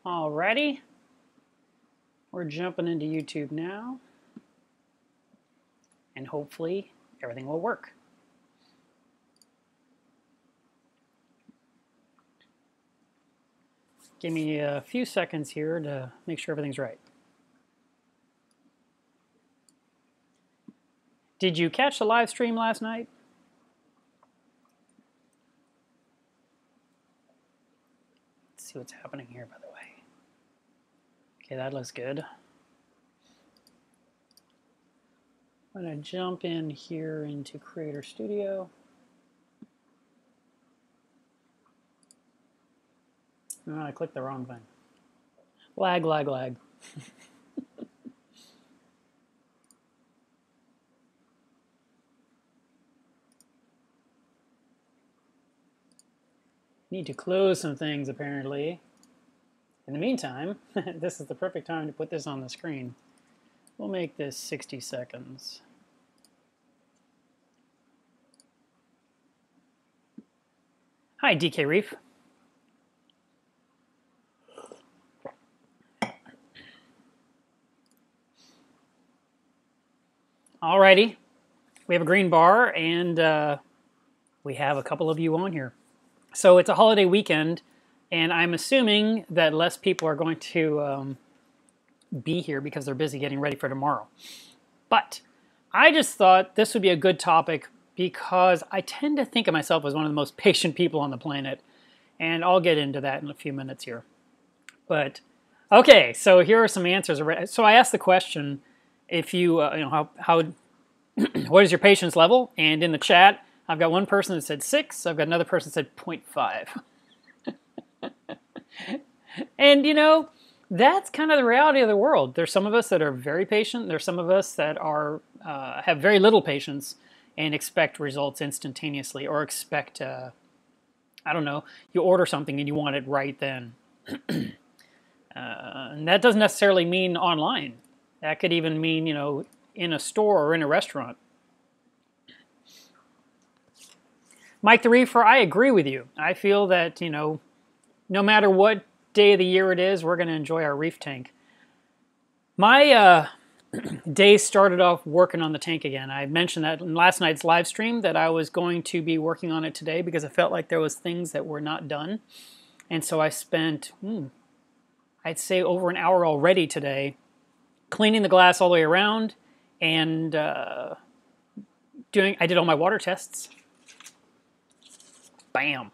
Alrighty, we're jumping into YouTube now, and hopefully everything will work. Give me a few seconds here to make sure everything's right. Did you catch the live stream last night? Let's see what's happening here, by the way. Okay, that looks good. I'm going to jump in here into Creator Studio. Oh, I clicked the wrong thing. Lag, lag, lag. Need to close some things, apparently. In the meantime, this is the perfect time to put this on the screen. We'll make this 60 seconds. Hi, DK Reef. Alrighty, we have a green bar, and we have a couple of you on here. So it's a holiday weekend, and I'm assuming that less people are going to be here because they're busy getting ready for tomorrow. But I just thought this would be a good topic because I tend to think of myself as one of the most patient people on the planet, and I'll get into that in a few minutes here. But okay, so here are some answers. So I asked the question, if you, how what is your patience level? And in the chat, I've got one person that said 6. I've got another person that said 0.5. And, you know, that's kind of the reality of the world. There's some of us that are very patient. There's some of us that are have very little patience and expect results instantaneously, or expect, I don't know, you order something and you want it right then. And that doesn't necessarily mean online. That could even mean, you know, in a store or in a restaurant. Mike the Reefer, I agree with you. I feel that, you know, no matter what day of the year it is, we're going to enjoy our reef tank. My day started off working on the tank again. I mentioned that in last night's live stream that I was going to be working on it today because I felt like there was things that were not done. And so I spent, I'd say over an hour already today cleaning the glass all the way around, and I did all my water tests. Bam.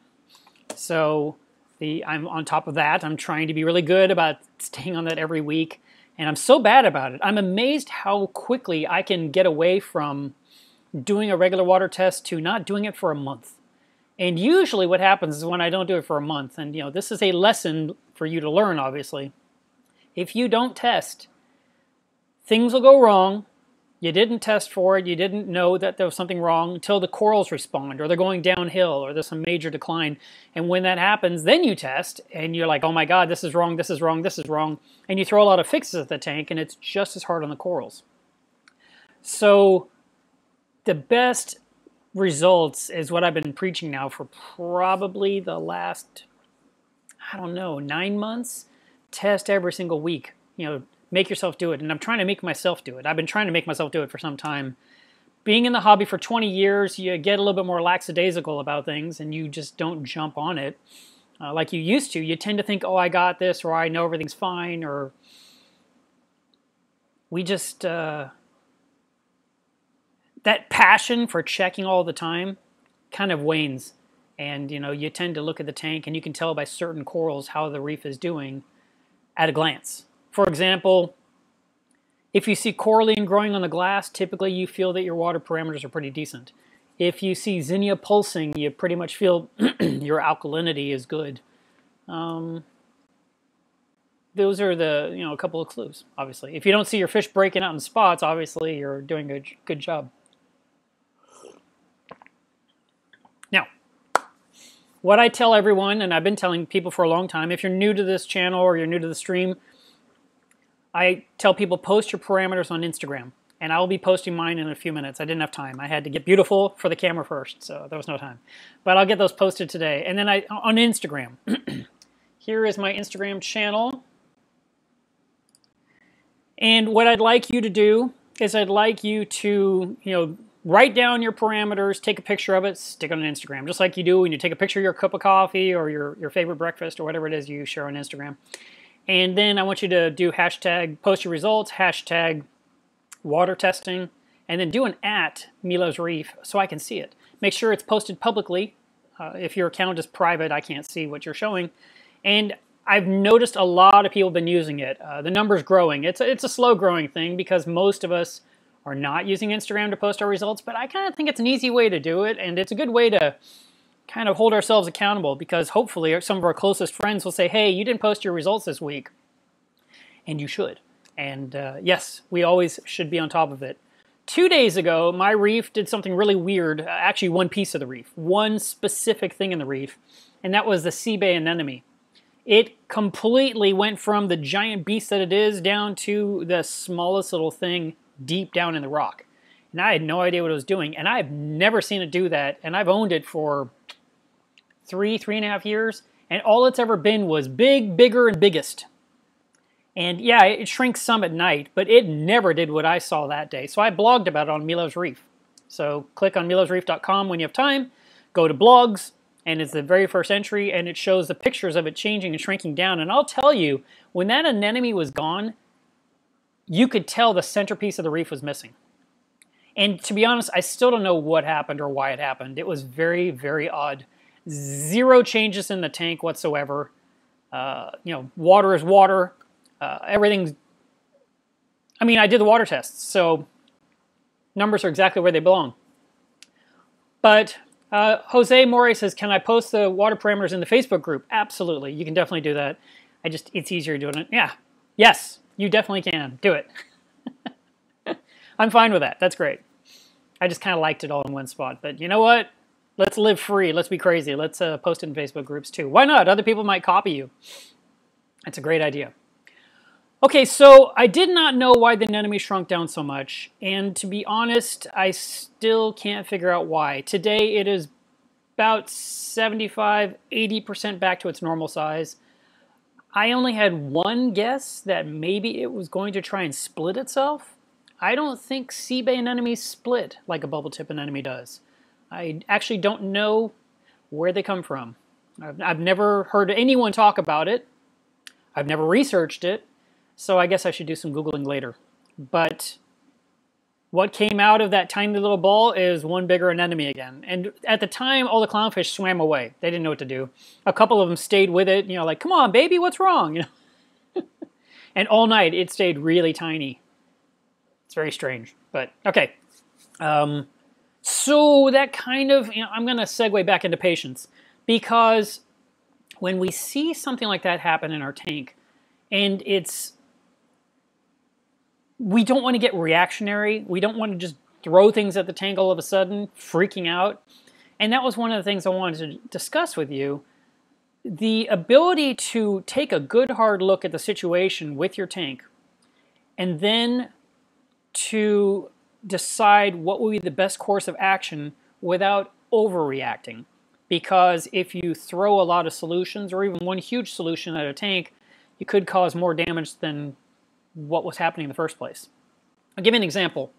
So I'm on top of that. I'm trying to be really good about staying on that every week, and I'm so bad about it. I'm amazed how quickly I can get away from doing a regular water test to not doing it for a month. And usually what happens is when I don't do it for a month, and you know, this is a lesson for you to learn, obviously. If you don't test, things will go wrong. You didn't test for it. You didn't know that there was something wrong until the corals respond, or they're going downhill, or there's some major decline. And when that happens, then you test, and you're like, oh my God, this is wrong, this is wrong, this is wrong. And you throw a lot of fixes at the tank, and it's just as hard on the corals. So the best results is what I've been preaching now for probably the last, I don't know, 9 months. Test every single week. You know, make yourself do it. And I'm trying to make myself do it. I've been trying to make myself do it for some time. Being in the hobby for 20 years, you get a little bit more lackadaisical about things, and you just don't jump on it like you used to. You tend to think, oh, I got this, or I know everything's fine, or we just, that passion for checking all the time kind of wanes. And, you know, you tend to look at the tank, and you can tell by certain corals how the reef is doing at a glance. For example, if you see coralline growing on the glass, typically you feel that your water parameters are pretty decent. If you see zinnia pulsing, you pretty much feel your alkalinity is good. Those are the, you know, a couple of clues, obviously. If you don't see your fish breaking out in spots, obviously you're doing a good job. Now, what I tell everyone, and I've been telling people for a long time, if you're new to this channel or you're new to the stream, I tell people post your parameters on Instagram, and I will be posting mine in a few minutes. I didn't have time. I had to get beautiful for the camera first, so there was no time. But I'll get those posted today. And then on Instagram, Here is my Instagram channel. And what I'd like you to do is I'd like you to, write down your parameters, take a picture of it, stick it on Instagram, just like you do when you take a picture of your cup of coffee or your favorite breakfast or whatever it is you share on Instagram. And then I want you to do hashtag post your results, hashtag water testing, and then do an @Milo's Reef so I can see it. Make sure it's posted publicly. If your account is private, I can't see what you're showing. And I've noticed a lot of people have been using it. The number's growing. It's a slow growing thing because most of us are not using Instagram to post our results, but I kind of think it's an easy way to do it, and it's a good way to kind of hold ourselves accountable because hopefully some of our closest friends will say, hey, you didn't post your results this week, and you should. And yes, we always should be on top of it. 2 days ago, my reef did something really weird, actually one piece of the reef, one specific thing in the reef, and that was the sea bay anemone. It completely went from the giant beast that it is down to the smallest little thing deep down in the rock. And I had no idea what it was doing, and I've never seen it do that, and I've owned it for three and a half years, and all it's ever been was big, bigger, and biggest. And yeah, it shrinks some at night, but it never did what I saw that day. So I blogged about it on Milo's Reef. So click on milosreef.com when you have time, go to blogs, and it's the very first entry, and it shows the pictures of it changing and shrinking down. And I'll tell you, when that anemone was gone, you could tell the centerpiece of the reef was missing. And to be honest, I still don't know what happened or why it happened. It was very, very odd. Zero changes in the tank whatsoever. Water is water. Everything's... I mean, I did the water tests, so numbers are exactly where they belong. But Jose More says, can I post the water parameters in the Facebook group? Absolutely. You can definitely do that. It's easier doing it. Yeah. Yes, you definitely can. Do it. I'm fine with that. That's great. I just kind of liked it all in one spot. But you know what? Let's live free. Let's be crazy. Let's post it in Facebook groups too. Why not? Other people might copy you. That's a great idea. Okay, so I did not know why the anemone shrunk down so much, and to be honest, I still can't figure out why. Today it is about 75–80% back to its normal size. I only had one guess that maybe it was going to try and split itself. I don't think sea bay anemones split like a bubble tip anemone does. I actually don't know where they come from. I've never heard anyone talk about it. I've never researched it. So I guess I should do some Googling later. But what came out of that tiny little ball is one bigger anemone again. And at the time, all the clownfish swam away. They didn't know what to do. A couple of them stayed with it, like, come on, baby, what's wrong? And all night, it stayed really tiny. It's very strange, but okay. So that kind of, I'm going to segue back into patience. Because when we see something like that happen in our tank, and we don't want to get reactionary. We don't want to just throw things at the tank all of a sudden, freaking out. And that was one of the things I wanted to discuss with you. The ability to take a good hard look at the situation with your tank and then to decide what will be the best course of action without overreacting. Because if you throw a lot of solutions or even one huge solution at a tank, you could cause more damage than what was happening in the first place. I'll give you an example.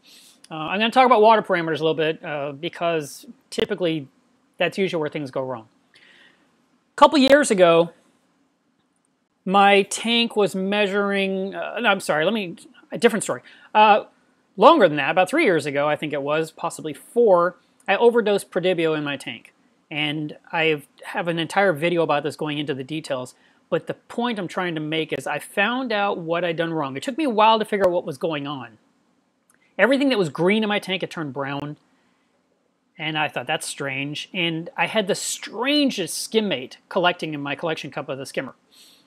I'm going to talk about water parameters a little bit because typically that's usually where things go wrong. A couple years ago, my tank was measuring, a different story. Longer than that, about 3 years ago, I think it was, possibly 4, I overdosed Prodibio in my tank. And I have an entire video about this going into the details. But the point I'm trying to make is I found out what I'd done wrong. It took me a while to figure out what was going on. Everything that was green in my tank had turned brown. And I thought, that's strange. And I had the strangest skimmate collecting in my collection cup of the skimmer.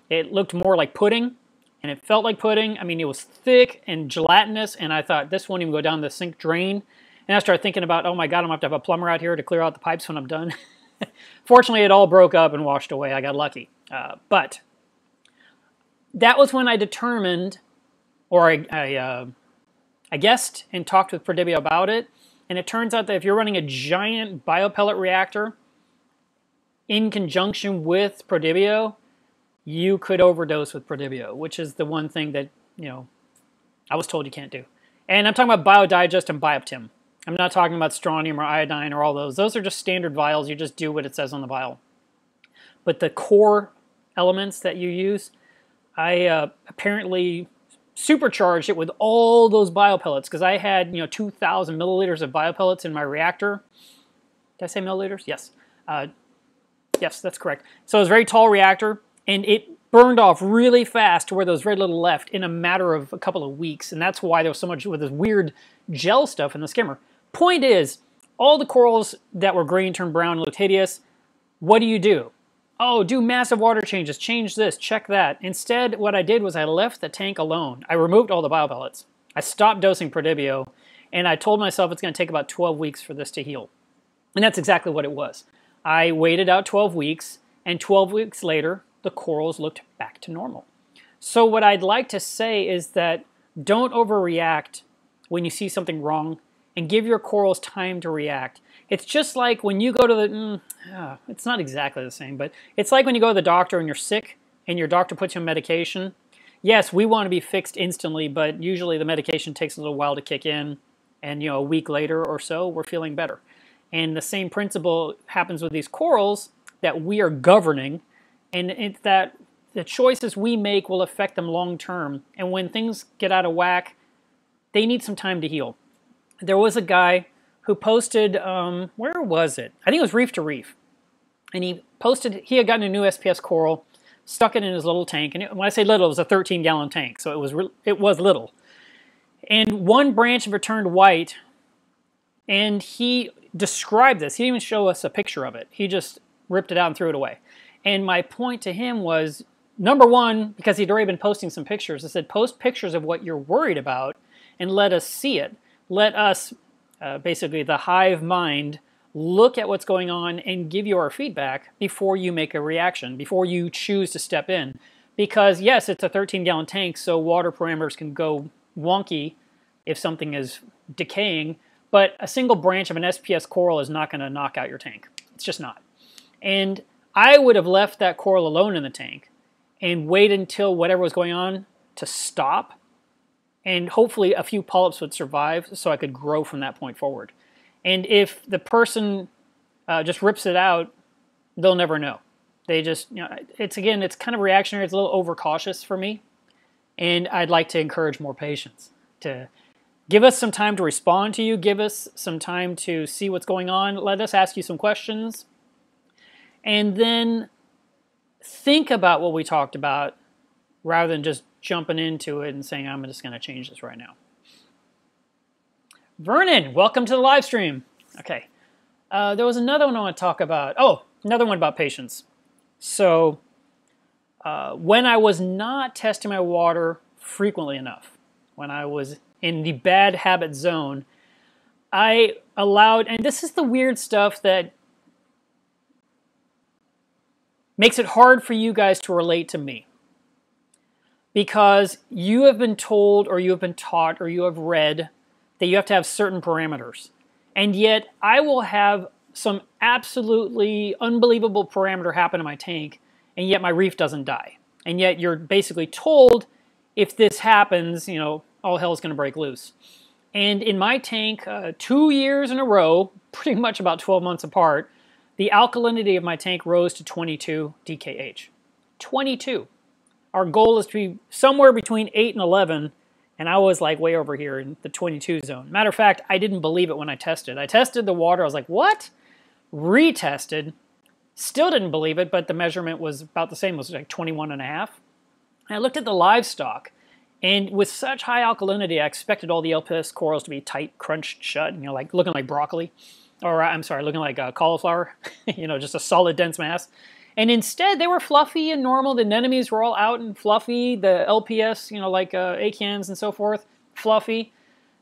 It looked more like pudding, and it felt like pudding. I mean, it was thick and gelatinous, and I thought, this won't even go down the sink drain. And I started thinking about, oh my God, I'm going to have a plumber out here to clear out the pipes when I'm done. Fortunately, it all broke up and washed away. I got lucky. But that was when I determined, or I guessed and talked with Prodibio about it. And it turns out that if you're running a giant biopellet reactor in conjunction with Prodibio, you could overdose with Prodibio, which is the one thing that, I was told you can't do. And I'm talking about Biodigest and Bioptim. I'm not talking about strontium or iodine or all those. Those are just standard vials. You just do what it says on the vial. But the core elements that you use, I apparently supercharged it with all those biopellets because I had 2,000 milliliters of biopellets in my reactor. Did I say milliliters? Yes. Yes, that's correct. So it was a very tall reactor, and it burned off really fast to where there was very little left in a matter of a couple of weeks, and that's why there was so much with this weird gel stuff in the skimmer. Point is, all the corals that were green turned brown and looked hideous. What do? Oh, do massive water changes, change this, check that. Instead, what I did was I left the tank alone. I removed all the biopellets. I stopped dosing Prodibio, and I told myself it's going to take about 12 weeks for this to heal. And that's exactly what it was. I waited out 12 weeks, and 12 weeks later, the corals looked back to normal. So what I'd like to say is that don't overreact when you see something wrong, and give your corals time to react. It's just like when you go to the, it's not exactly the same, but it's like when you go to the doctor and you're sick and your doctor puts you on medication. Yes, we want to be fixed instantly, but usually the medication takes a little while to kick in, and a week later or so, we're feeling better. And the same principle happens with these corals that we are governing, and it's that the choices we make will affect them long term. And when things get out of whack, they need some time to heal. There was a guy who posted, where was it? I think it was Reef to Reef. And he posted, he had gotten a new SPS coral, stuck it in his little tank. And when I say little, it was a 13-gallon tank, so it was little. And one branch of it turned white, and he described this. He didn't even show us a picture of it. He just ripped it out and threw it away. And my point to him was, number one, because he'd already been posting some pictures, I said, post pictures of what you're worried about and let us see it. Let us, basically the hive mind, look at what's going on and give you our feedback before you make a reaction, before you choose to step in. Because yes, it's a 13-gallon tank, so water parameters can go wonky if something is decaying, but a single branch of an SPS coral is not going to knock out your tank. It's just not. And I would have left that coral alone in the tank and waited until whatever was going on to stop, and hopefully a few polyps would survive so I could grow from that point forward. And if the person just rips it out, they'll never know. They just, it's kind of reactionary. It's a little overcautious for me. And I'd like to encourage more patience to give us some time to respond to you. Give us some time to see what's going on. Let us ask you some questions. And then think about what we talked about rather than just jumping into it and saying, I'm just going to change this right now. Vernon, welcome to the live stream. Okay. There was another one I want to talk about. Oh, another one about patience. So when I was not testing my water frequently enough, when I was in the bad habit zone, I allowed, and this is the weird stuff that makes it hard for you guys to relate to me. Because you have been told, or you have been taught, or you have read that you have to have certain parameters. And yet, I will have some absolutely unbelievable parameter happen in my tank, and yet my reef doesn't die. And yet, you're basically told, if this happens, all hell's going to break loose. And in my tank, 2 years in a row, pretty much about 12 months apart, the alkalinity of my tank rose to 22 DKH. 22. Our goal is to be somewhere between 8 and 11, and I was like way over here in the 22 zone. Matter of fact, I didn't believe it when I tested. I tested the water, I was like, what? Retested, still didn't believe it, but the measurement was about the same. It was like 21 and a half. And I looked at the livestock, and with such high alkalinity, I expected all the LPS corals to be tight, crunched shut, like looking like broccoli. Or I'm sorry, looking like cauliflower, just a solid, dense mass. And instead, they were fluffy and normal. The anemones were all out and fluffy. The LPS, like acans and so forth, fluffy.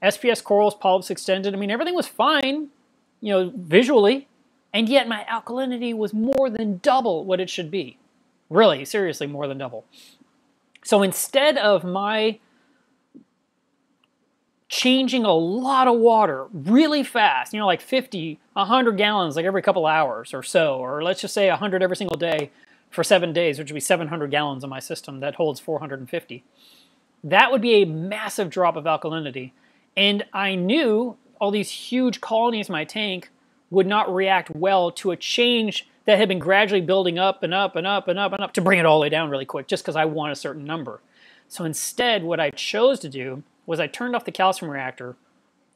SPS corals, polyps extended. I mean, everything was fine, visually. And yet my alkalinity was more than double what it should be. Really, seriously, more than double. So instead of my changing a lot of water really fast, like 50, 100 gallons like every couple hours or so, or let's just say 100 every single day, for 7 days, which would be 700 gallons on my system that holds 450. That would be a massive drop of alkalinity. And I knew all these huge colonies in my tank would not react well to a change that had been gradually building up and up and up and up and up to bring it all the way down really quick just because I want a certain number. So instead, what I chose to do was I turned off the calcium reactor,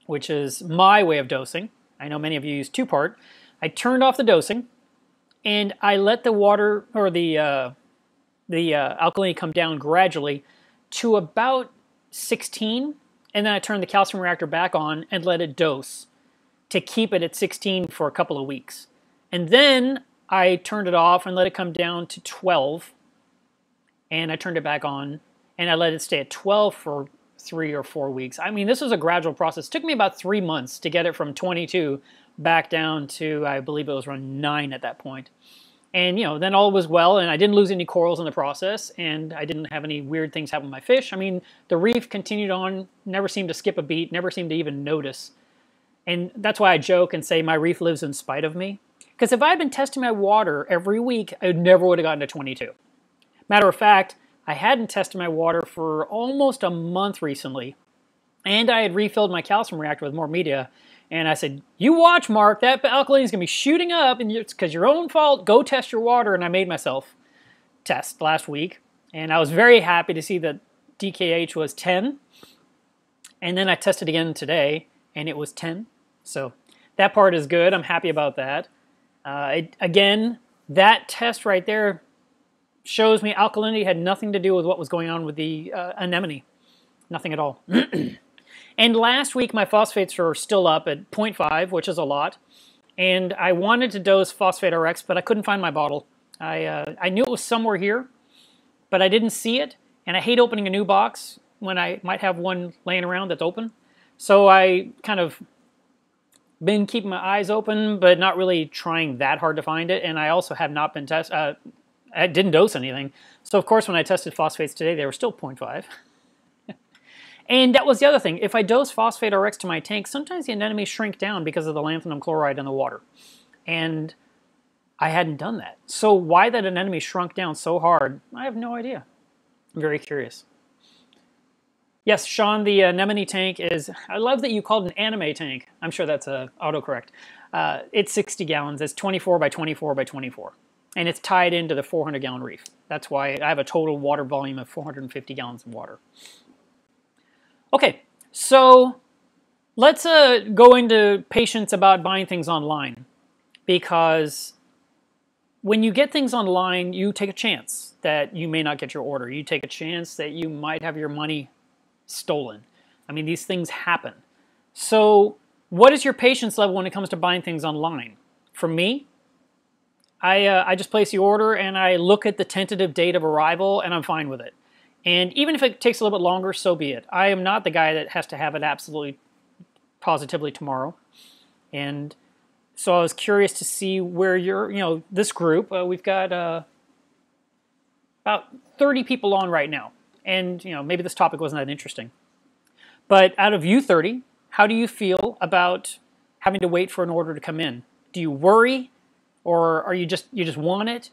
which is my way of dosing. I know many of you use two-part. I turned off the dosing, and I let the water or the alkalinity come down gradually to about 16, and then I turned the calcium reactor back on and let it dose to keep it at 16 for a couple of weeks. And then I turned it off and let it come down to 12, and I turned it back on, and I let it stay at 12 for 3 or 4 weeks. I mean, this was a gradual process. It took me about 3 months to get it from 22 back down to, I believe it was around 9 at that point. And, then all was well, and I didn't lose any corals in the process, and I didn't have any weird things happen with my fish. I mean, the reef continued on, never seemed to skip a beat, never seemed to even notice. And that's why I joke and say my reef lives in spite of me. Because if I had been testing my water every week, I never would have gotten to 22. Matter of fact, I hadn't tested my water for almost a month recently, and I had refilled my calcium reactor with more media, and I said, you watch, Mark, that alkalinity is going to be shooting up, and it's because your own fault, go test your water, and I made myself test last week, and I was very happy to see that DKH was 10, and then I tested again today, and it was 10, so that part is good. I'm happy about that. Again, that test right there shows me alkalinity had nothing to do with what was going on with the anemone. Nothing at all. And last week, my phosphates are still up at 0.5, which is a lot. And I wanted to dose Phosphate RX, but I couldn't find my bottle. I knew it was somewhere here, but I didn't see it. And I hate opening a new box when I might have one laying around that's open. So I kind of been keeping my eyes open, but not really trying that hard to find it. And I also have not been I didn't dose anything. So of course when I tested phosphates today, they were still 0.5. And that was the other thing. If I dose Phosphate RX to my tank, sometimes the anemones shrink down because of the lanthanum chloride in the water. And I hadn't done that. So why that anemone shrunk down so hard, I have no idea. I'm very curious. Yes, Sean, the anemone tank is, I love that you called it an anime tank. I'm sure that's autocorrect. It's 60 gallons. It's 24 by 24 by 24. And it's tied into the 400-gallon reef. That's why I have a total water volume of 450 gallons of water. Okay, so let's go into patience about buying things online. Because when you get things online, you take a chance that you may not get your order. You take a chance that you might have your money stolen. I mean, these things happen. So what is your patience level when it comes to buying things online? For me, I just place the order and I look at the tentative date of arrival and I'm fine with it. And even if it takes a little bit longer, so be it. I am not the guy that has to have it absolutely positively tomorrow. And so I was curious to see where you're, this group, we've got about 30 people on right now. And, maybe this topic wasn't that interesting. But out of you 30, how do you feel about having to wait for an order to come in? Do you worry? Or are you just want it?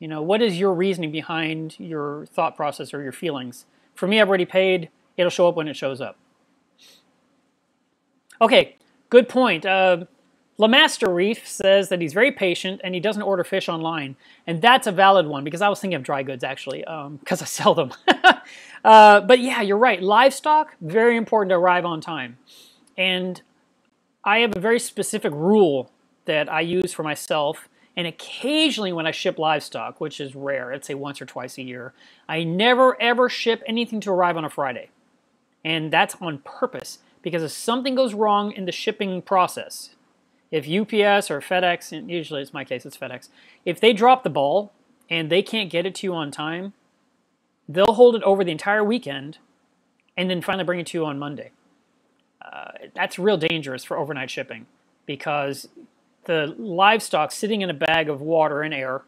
What is your reasoning behind your thought process or your feelings? For me, I've already paid. It'll show up when it shows up. Okay, good point. LeMaster Reef says that he's very patient and he doesn't order fish online. And that's a valid one because I was thinking of dry goods actually because I sell them. But yeah, you're right. Livestock, very important to arrive on time. And I have a very specific rule that I use for myself. And occasionally when I ship livestock, which is rare, I'd say once or twice a year, I never ever ship anything to arrive on a Friday. And that's on purpose because if something goes wrong in the shipping process, if UPS or FedEx, and usually it's my case, it's FedEx, if they drop the ball and they can't get it to you on time, they'll hold it over the entire weekend and then finally bring it to you on Monday. That's real dangerous for overnight shipping because the livestock sitting in a bag of water and air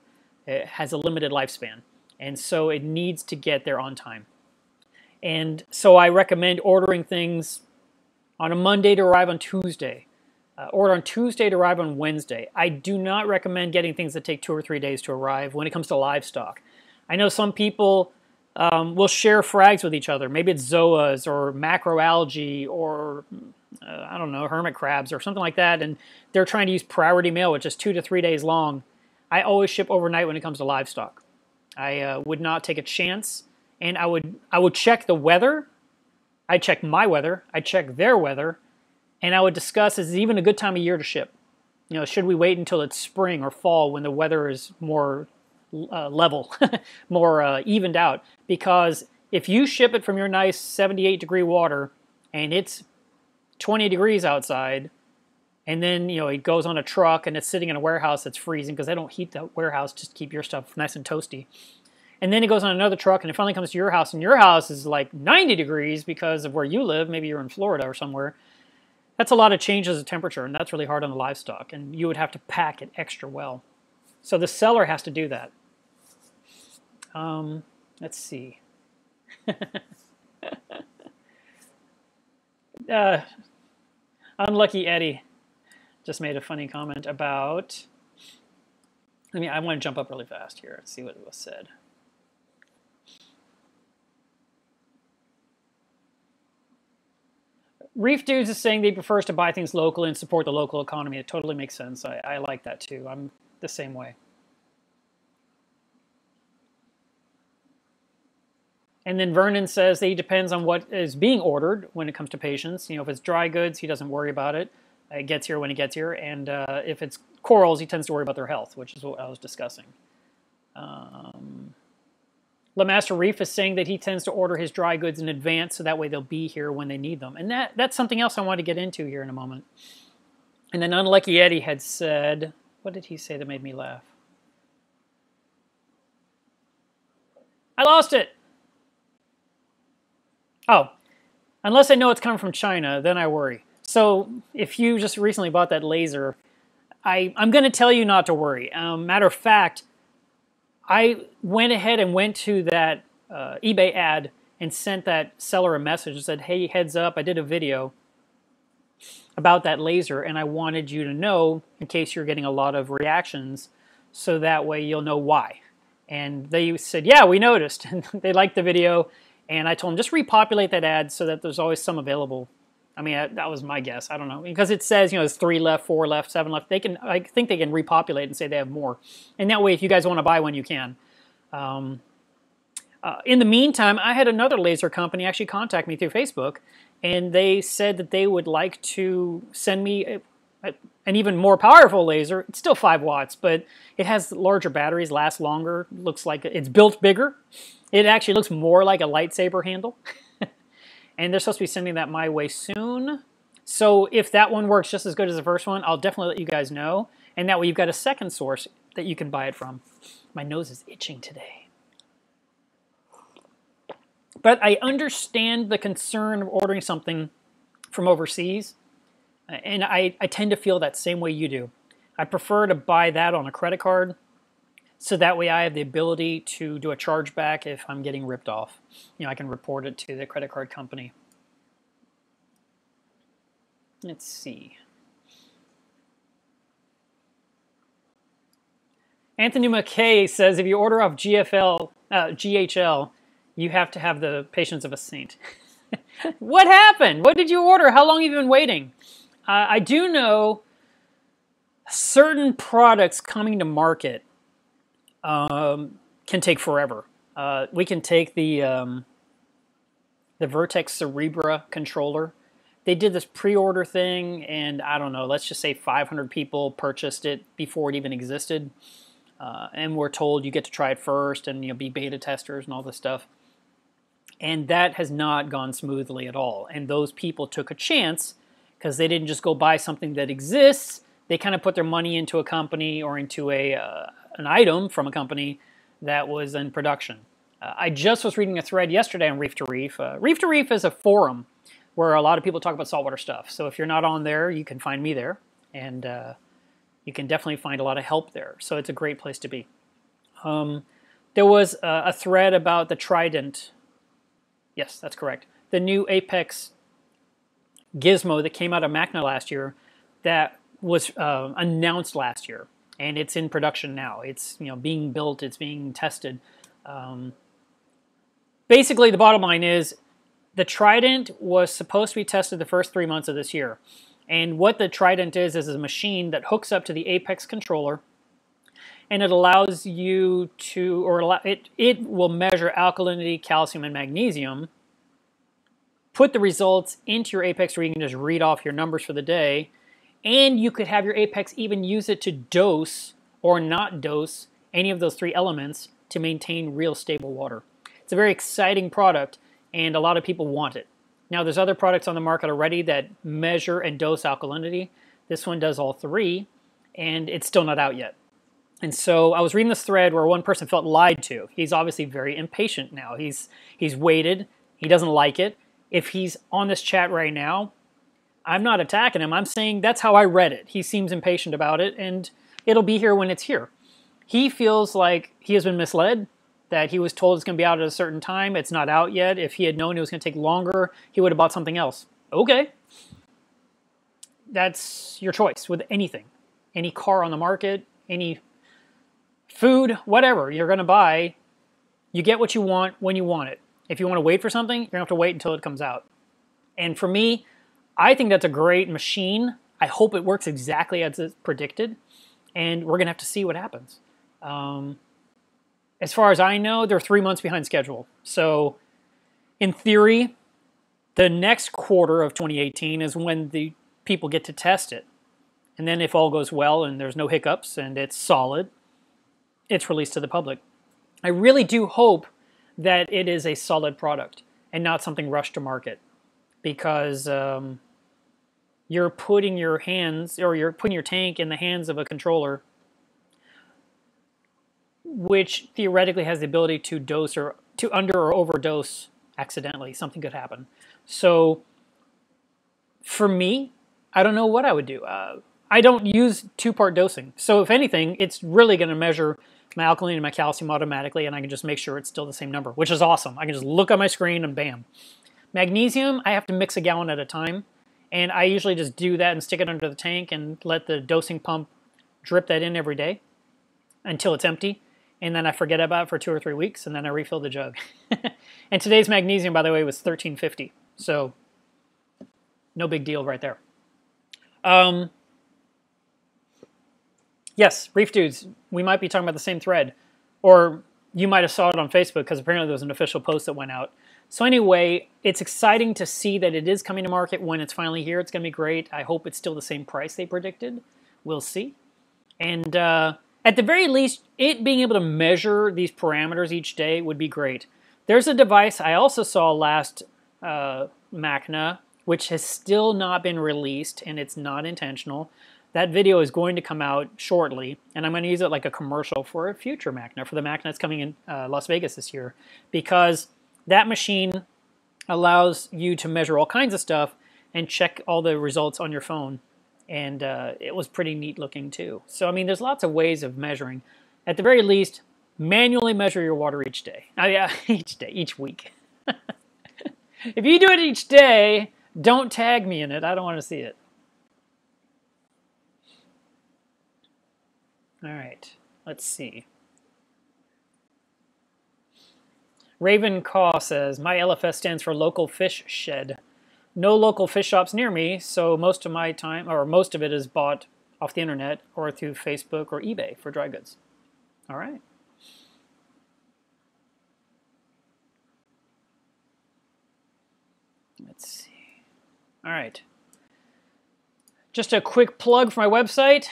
has a limited lifespan. And so it needs to get there on time. And so I recommend ordering things on a Monday to arrive on Tuesday. Order on Tuesday to arrive on Wednesday. I do not recommend getting things that take 2 or 3 days to arrive when it comes to livestock. I know some people will share frags with each other. Maybe it's zoas or macroalgae or I don't know, hermit crabs or something like that, and they're trying to use priority mail, which is 2 to 3 days long. I always ship overnight when it comes to livestock. I would not take a chance, and I would check the weather. I'd check my weather. I'd check their weather. And I would discuss, is it even a good time of year to ship? You know, should we wait until it's spring or fall when the weather is more level, more evened out? Because if you ship it from your nice 78-degree water and it's 20 degrees outside, and then it goes on a truck and it's sitting in a warehouse that's freezing because they don't heat the warehouse just to keep your stuff nice and toasty. And then it goes on another truck and it finally comes to your house and your house is like 90 degrees because of where you live. Maybe you're in Florida or somewhere. That's a lot of changes of temperature, and that's really hard on the livestock, and you would have to pack it extra well. So the seller has to do that. Let's see. Unlucky Eddie just made a funny comment about... I want to jump up really fast here and see what was said. Reef Dudes is saying that he prefers to buy things locally and support the local economy. It totally makes sense. I like that too. I'm the same way. And then Vernon says that he depends on what is being ordered when it comes to patients. If it's dry goods, he doesn't worry about it. It gets here when it gets here. And if it's corals, he tends to worry about their health, which is what I was discussing. LeMaster Reef is saying that he tends to order his dry goods in advance so that way they'll be here when they need them. And that's something else I want to get into here in a moment. And then Unlucky Eddie had said, what did he say that made me laugh? I lost it! Oh, unless I know it's coming from China, then I worry. So if you just recently bought that laser, I'm going to tell you not to worry. Matter of fact, I went ahead and went to that eBay ad and sent that seller a message and said, hey, heads up, I did a video about that laser and I wanted you to know in case you're getting a lot of reactions so that way you'll know why. And they said, yeah, we noticed. And they liked the video. And I told them, just repopulate that ad so that there's always some available. That was my guess. I don't know. Because it says, there's 3 left, 4 left, 7 left. I think they can repopulate and say they have more. And that way, if you guys want to buy one, you can. In the meantime, I had another laser company actually contact me through Facebook. And they said that they would like to send me an even more powerful laser. It's still 5 watts, but it has larger batteries, lasts longer. Looks like it's built bigger. It actually looks more like a lightsaber handle. And they're supposed to be sending that my way soon. So if that one works just as good as the first one, I'll definitely let you guys know. And that way you've got a second source that you can buy it from. My nose is itching today. But I understand the concern of ordering something from overseas. And I tend to feel that same way you do. I prefer to buy that on a credit card. So that way I have the ability to do a chargeback if I'm getting ripped off. I can report it to the credit card company. Let's see. Anthony McKay says if you order off GHL, you have to have the patience of a saint. What happened? What did you order? How long have you been waiting? I do know certain products coming to market can take forever. We can take the Vertex Cerebra controller. They did this pre-order thing, and I don't know, let's just say 500 people purchased it before it even existed. And we're told you get to try it first and be beta testers and all this stuff. And that has not gone smoothly at all. And those people took a chance because they didn't just go buy something that exists. They kind of put their money into a company or into an item from a company that was in production. I just was reading a thread yesterday on Reef to Reef. Reef to Reef is a forum where a lot of people talk about saltwater stuff. So if you're not on there, you can find me there. And you can definitely find a lot of help there. So it's a great place to be. There was a thread about the Trident. Yes, that's correct. The new Apex gizmo that came out of Macna last year that was announced last year, and it's in production now. It's being built, it's being tested. Basically, the bottom line is the Trident was supposed to be tested the first 3 months of this year. And what the Trident is a machine that hooks up to the Apex controller, and it allows you to, or it will measure alkalinity, calcium, and magnesium, put the results into your Apex where you can just read off your numbers for the day, and you could have your Apex even use it to dose or not dose any of those 3 elements to maintain real stable water. It's a very exciting product, and a lot of people want it. Now, there's other products on the market already that measure and dose alkalinity. This one does all 3, and it's still not out yet. And so I was reading this thread where one person felt lied to. He's obviously very impatient now. He's waited. He doesn't like it. If he's on this chat right now, I'm not attacking him. I'm saying that's how I read it. He seems impatient about it, and it'll be here when it's here. He feels like he has been misled, that he was told it's going to be out at a certain time. It's not out yet. If he had known it was going to take longer, he would have bought something else. Okay. That's your choice with anything. Any car on the market, any food, whatever you're going to buy, you get what you want when you want it. If you want to wait for something, you're going to have to wait until it comes out. And for me, I think that's a great machine. I hope it works exactly as it's predicted. And we're going to have to see what happens. As far as I know, they're 3 months behind schedule. So, in theory, the next quarter of 2018 is when the people get to test it. And then if all goes well and there's no hiccups and it's solid, it's released to the public. I really do hope that it is a solid product and not something rushed to market, because you're putting your hands, or you're putting your tank in the hands of a controller which theoretically has the ability to dose or to under or overdose accidentally. Something could happen. So for me, I don't know what I would do. I don't use 2-part dosing. So if anything, it's really going to measure my alkaline and my calcium automatically, and I can just make sure it's still the same number, which is awesome. I can just look at my screen and bam. Magnesium, I have to mix a gallon at a time, and I usually just do that and stick it under the tank and let the dosing pump drip that in every day until it's empty. And then I forget about it for 2 or 3 weeks, and then I refill the jug. And today's magnesium, by the way, was 1350. So no big deal right there. Yes, Reef Dudes, we might be talking about the same thread. Or you might have saw it on Facebook, because apparently there was an official post that went out. So anyway, it's exciting to see that it is coming to market when it's finally here. It's going to be great. I hope it's still the same price they predicted. We'll see. And at the very least, it being able to measure these parameters each day would be great. There's a device I also saw last MACNA, which has still not been released, and it's not intentional. That video is going to come out shortly, and I'm going to use it like a commercial for a future MACNA, for the MACNA that's coming in Las Vegas this year, because that machine allows you to measure all kinds of stuff and check all the results on your phone. And it was pretty neat looking too. So, I mean, there's lots of ways of measuring. At the very least, manually measure your water each day. Each week. If you do it each day, don't tag me in it. I don't want to see it. All right, let's see. Raven Caw says, my LFS stands for Local Fish Shed. No local fish shops near me, so most of my time, or most of it, is bought off the internet or through Facebook or eBay for dry goods. All right. Let's see. All right. Just a quick plug for my website.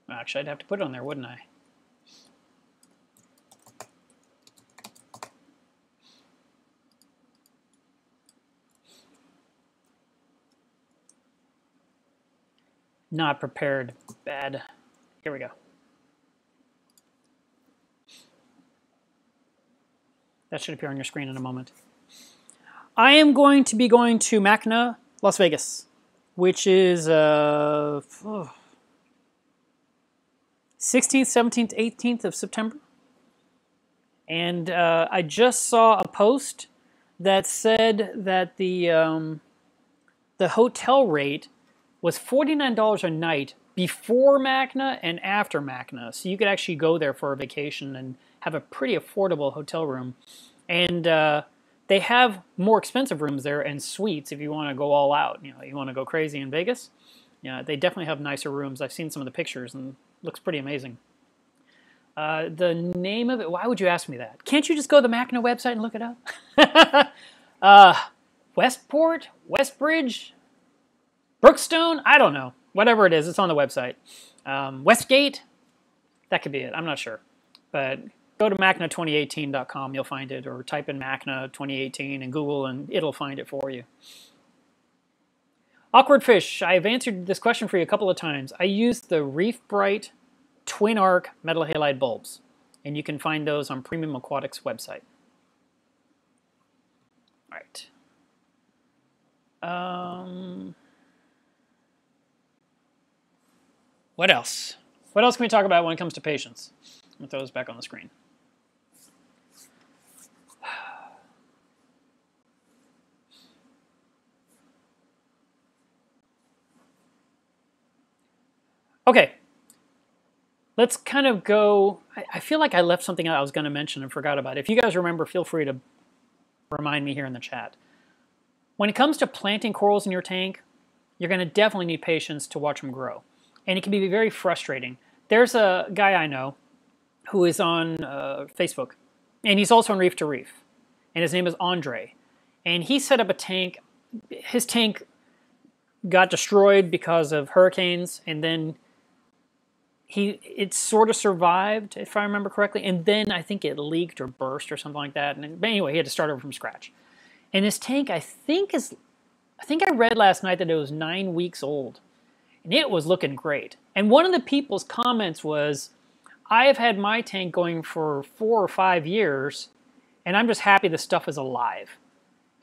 Actually, I'd have to put it on there, wouldn't I? Not prepared. Bad. Here we go. That should appear on your screen in a moment. I am going to be going to MACNA, Las Vegas, which is 16th, 17th, 18th of September. And I just saw a post that said that the hotel rate was $49 a night before Macna and after Macna. So you could actually go there for a vacation and have a pretty affordable hotel room. And they have more expensive rooms there and suites if you want to go all out. You know, you want to go crazy in Vegas. Yeah, they definitely have nicer rooms. I've seen some of the pictures and it looks pretty amazing. The name of it, why would you ask me that? Can't you just go to the Macna website and look it up? Westport? Westbridge? Brookstone? I don't know. Whatever it is, it's on the website. Westgate? That could be it. I'm not sure. But go to macna2018.com. You'll find it. Or type in Macna 2018 in Google and it'll find it for you. Awkward Fish. I've answered this question for you a couple of times. I used the Reef Bright Twin Arc Metal Halide bulbs. And you can find those on Premium Aquatics website. All right. What else? What else can we talk about when it comes to patience? I'll throw those back on the screen. Okay. Let's kind of go. I feel like I left something out I was going to mention and forgot about it. If you guys remember, feel free to remind me here in the chat. When it comes to planting corals in your tank, you're going to definitely need patience to watch them grow. And it can be very frustrating. There's a guy I know who is on Facebook, and he's also on Reef to Reef, and his name is Andre. And he set up a tank. His tank got destroyed because of hurricanes, and then it sort of survived, if I remember correctly, and then I think it leaked or burst or something like that. But anyway, he had to start over from scratch. And his tank, I think I read last night that it was 9 weeks old. And it was looking great. And one of the people's comments was, I have had my tank going for 4 or 5 years, and I'm just happy the stuff is alive.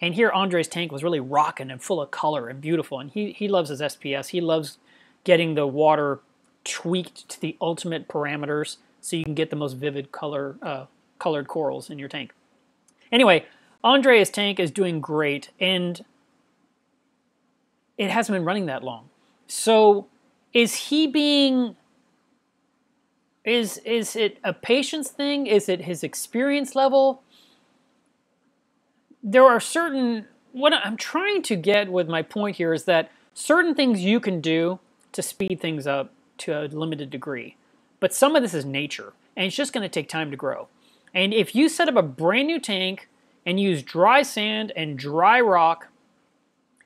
And here Andre's tank was really rocking and full of color and beautiful. And he loves his SPS. He loves getting the water tweaked to the ultimate parameters so you can get the most vivid colored corals in your tank. Anyway, Andre's tank is doing great, and it hasn't been running that long. So is it a patience thing? Is it his experience level? There are what I'm trying to get with my point here is that certain things you can do to speed things up to a limited degree. But some of this is nature, and it's just going to take time to grow. And if you set up a brand new tank and use dry sand and dry rock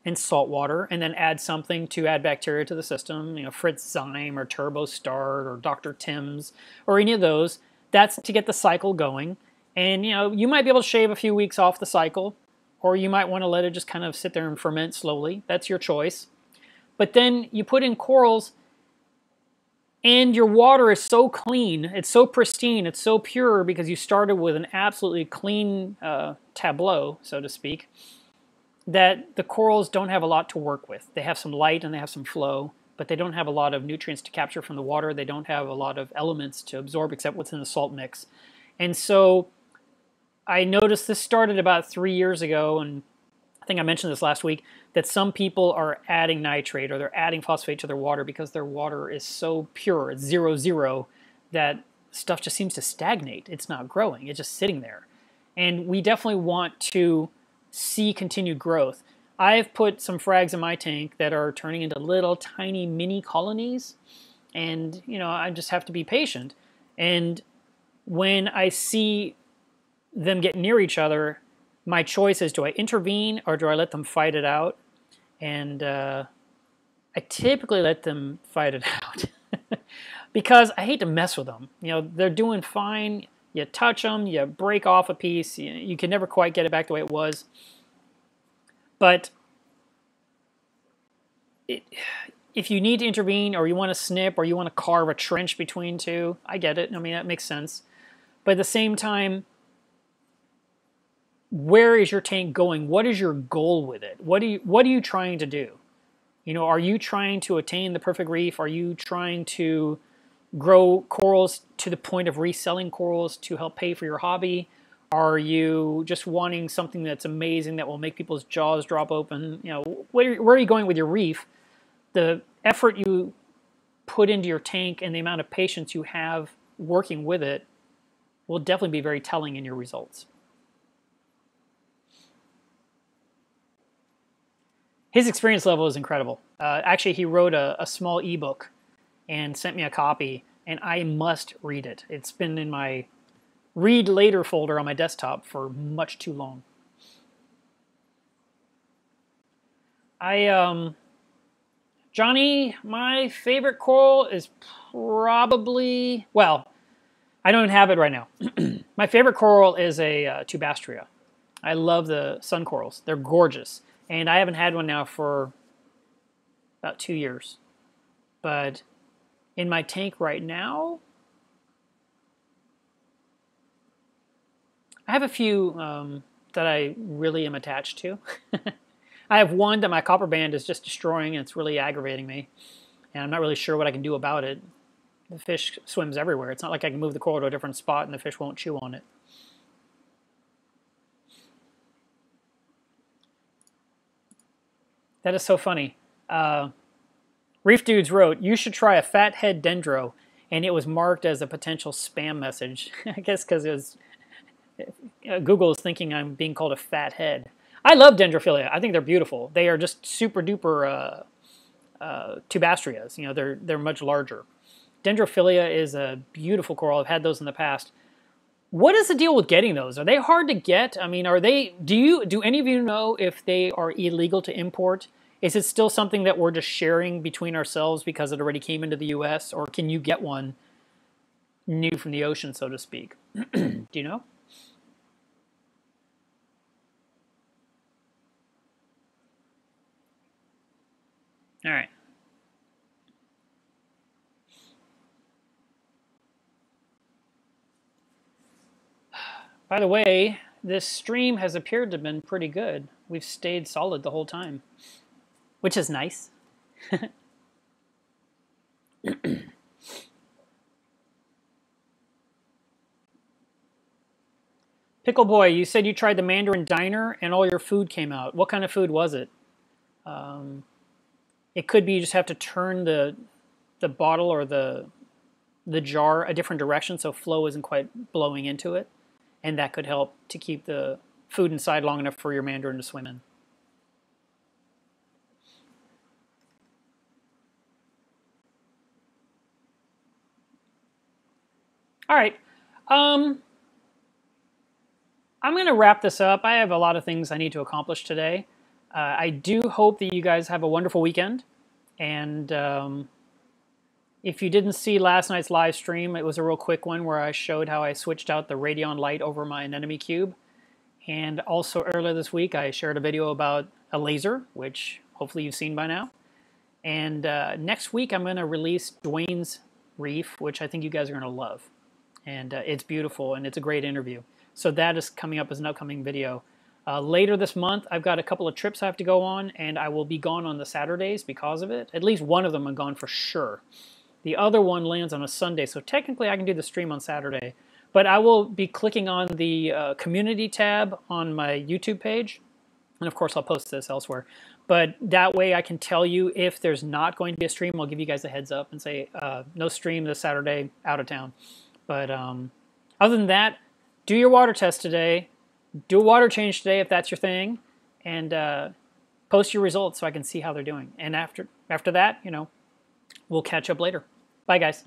and salt water, and then add something to add bacteria to the system, Fritz Zyme or Turbo Start or Dr. Tim's or any of those, that's to get the cycle going. And you might be able to shave a few weeks off the cycle, or you might want to let it just kind of sit there and ferment slowly. That's your choice. But then you put in corals, and your water is so clean, it's so pristine, it's so pure because you started with an absolutely clean tableau, so to speak, that the corals don't have a lot to work with. They have some light and they have some flow, but they don't have a lot of nutrients to capture from the water. They don't have a lot of elements to absorb except what's in the salt mix. And so I noticed this started about 3 years ago, and I think I mentioned this last week, that some people are adding nitrate or they're adding phosphate to their water because their water is so pure, it's 0,0, that stuff just seems to stagnate. It's not growing, it's just sitting there. And we definitely want to see continued growth. I've put some frags in my tank that are turning into little tiny mini colonies, and I just have to be patient. And when I see them get near each other, my choice is, do I intervene or do I let them fight it out? And I typically let them fight it out because I hate to mess with them. They're doing fine. You touch them, you break off a piece, you can never quite get it back the way it was. But if you need to intervene, or you want to snip, or you want to carve a trench between two, I get it. I mean, that makes sense. But at the same time, where is your tank going? What is your goal with it? What are you trying to do? Are you trying to attain the perfect reef? Are you trying to grow corals to the point of reselling corals to help pay for your hobby? Are you just wanting something that's amazing that will make people's jaws drop open? You know, where are you going with your reef? The effort you put into your tank and the amount of patience you have working with it will definitely be very telling in your results. His experience level is incredible. Actually, he wrote a small ebook and sent me a copy, and I must read it. It's been in my read later folder on my desktop for much too long. Johnny, my favorite coral is probably, well, I don't have it right now. My favorite coral is a tubastria. I love the sun corals. They're gorgeous. And I haven't had one now for about 2 years. But in my tank right now, I have a few that I really am attached to. I have one that my copper band is just destroying, and it's really aggravating me. And I'm not really sure what I can do about it. The fish swims everywhere. It's not like I can move the coral to a different spot and the fish won't chew on it. That is so funny. Reef Dudes wrote, "You should try a fathead dendro," and it was marked as a potential spam message. I guess because it was Google is thinking I'm being called a fathead. I love dendrophilia. I think they're beautiful. They are just super duper tubastrias. You know, they're much larger. Dendrophilia is a beautiful coral. I've had those in the past. What is the deal with getting those? Are they hard to get? I mean, are they? Do any of you know if they are illegal to import? Is it still something that we're just sharing between ourselves because it already came into the U.S., or can you get one new from the ocean, so to speak? Do you know? All right. By the way, this stream has appeared to have been pretty good. We've stayed solid the whole time, which is nice. Pickle Boy, you said you tried the Mandarin Diner and all your food came out. What kind of food was it? It could be you just have to turn the bottle or the jar a different direction so flow isn't quite blowing into it. And that could help to keep the food inside long enough for your mandarin to swim in. All right. I'm going to wrap this up. I have a lot of things I need to accomplish today. I do hope that you guys have a wonderful weekend. And if you didn't see last night's live stream, it was a real quick one where I showed how I switched out the Radeon light over my anemone cube. And also earlier this week, I shared a video about a laser, which hopefully you've seen by now. And next week, I'm going to release Dwayne's reef, which I think you guys are going to love. And it's beautiful, and it's a great interview. So that is coming up as an upcoming video. Later this month, I've got a couple of trips I have to go on, and I will be gone on the Saturdays because of it. At least one of them I'm gone for sure. The other one lands on a Sunday, so technically I can do the stream on Saturday. But I will be clicking on the community tab on my YouTube page. And of course, I'll post this elsewhere. But that way I can tell you if there's not going to be a stream. I'll give you guys a heads up and say, no stream this Saturday, out of town. But other than that, do your water test today. Do a water change today if that's your thing. And post your results so I can see how they're doing. And after that, you know, we'll catch up later. Bye, guys.